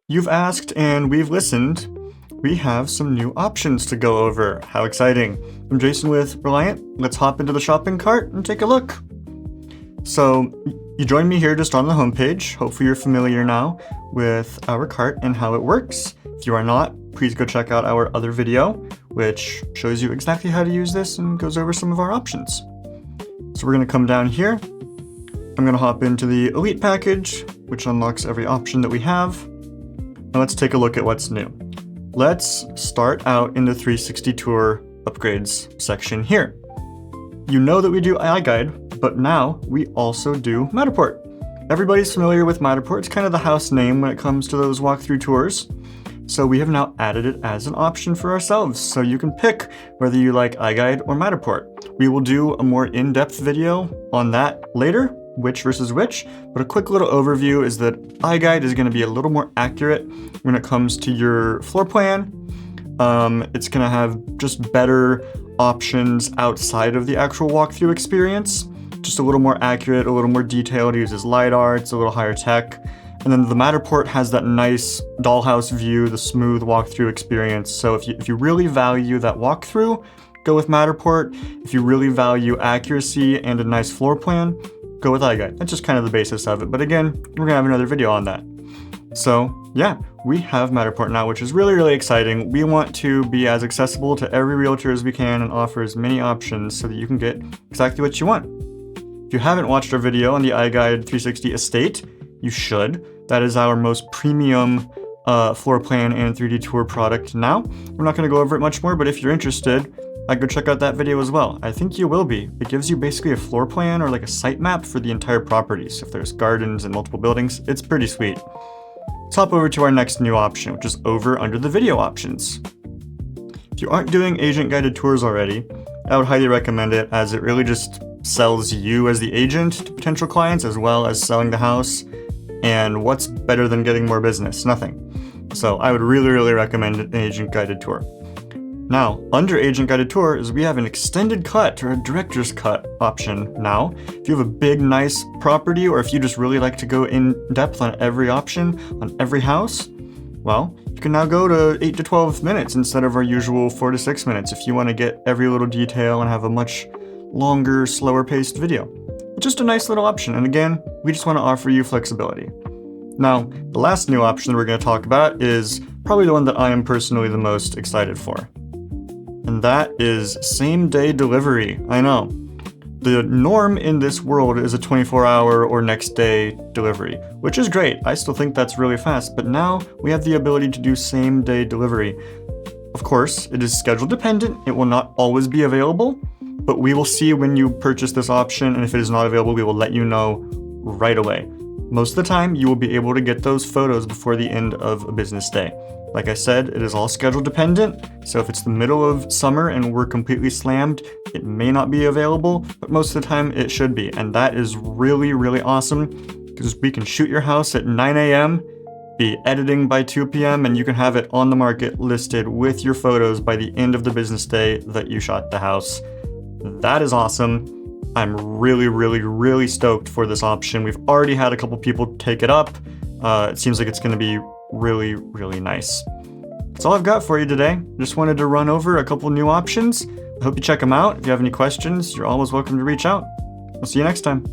You've asked and we've listened. We have some new options to go over. How exciting. I'm Jason with Reliant. Let's hop into the shopping cart and take a look. So you joined me here just on the homepage. Hopefully you're familiar now with our cart and how it works. If you are not, please go check out our other video, which shows you exactly how to use this and goes over some of our options. So we're going to come down here. I'm going to hop into the Elite package, which unlocks every option that we have. Now let's take a look at what's new. Let's start out in the 360 Tour upgrades section here. You know that we do iGuide, but now we also do Matterport. Everybody's familiar with Matterport. It's kind of the house name when it comes to those walkthrough tours. So we have now added it as an option for ourselves. So you can pick whether you like iGuide or Matterport. We will do a more in-depth video on that later, which versus which, but a quick little overview is that iGuide is going to be a little more accurate when it comes to your floor plan. It's going to have just better options outside of the actual walkthrough experience, just a little more accurate, a little more detailed. It uses LiDAR, it's a little higher tech. And then the Matterport has that nice dollhouse view, the smooth walkthrough experience. So if you really value that walkthrough, go with Matterport. If you really value accuracy and a nice floor plan, go with iGuide. That's just kind of the basis of it. But again, we're gonna have another video on that. So yeah, we have Matterport now, which is really, really exciting. We want to be as accessible to every realtor as we can and offer as many options so that you can get exactly what you want. If you haven't watched our video on the iGuide 360 Estate, you should. That is our most premium floor plan and 3D tour product now. We're not gonna go over it much more, but if you're interested, I'd go check out that video as well. I think you will be. It gives you basically a floor plan or like a site map for the entire property. So if there's gardens and multiple buildings, it's pretty sweet. Let's hop over to our next new option, which is over under the video options. If you aren't doing agent guided tours already, I would highly recommend it as it really just sells you as the agent to potential clients as well as selling the house. And what's better than getting more business? Nothing. So I would really, really recommend an agent guided tour. Now, under agent guided tour is we have an extended cut or a director's cut option now. If you have a big, nice property, or if you just really like to go in depth on every option, on every house, well, you can now go to 8 to 12 minutes instead of our usual 4 to 6 minutes if you want to get every little detail and have a much longer, slower paced video. Just a nice little option, and again, we just want to offer you flexibility. Now, the last new option that we're going to talk about is probably the one that I am personally the most excited for. And that is same-day delivery. I know. The norm in this world is a 24-hour or next-day delivery, which is great. I still think that's really fast, but now we have the ability to do same-day delivery. Of course, it is schedule dependent. It will not always be available, but we will see when you purchase this option, and if it is not available, we will let you know right away. Most of the time, you will be able to get those photos before the end of a business day. Like I said, it is all schedule dependent, so if it's the middle of summer and we're completely slammed, it may not be available, but most of the time it should be. And that is really, really awesome, because we can shoot your house at 9 a.m., be editing by 2 p.m., and you can have it on the market listed with your photos by the end of the business day that you shot the house. That is awesome. I'm really, really, really stoked for this option. We've already had a couple people take it up. It seems like it's going to be really, really nice. That's all I've got for you today. Just wanted to run over a couple new options. I hope you check them out. If you have any questions, you're always welcome to reach out. We'll see you next time.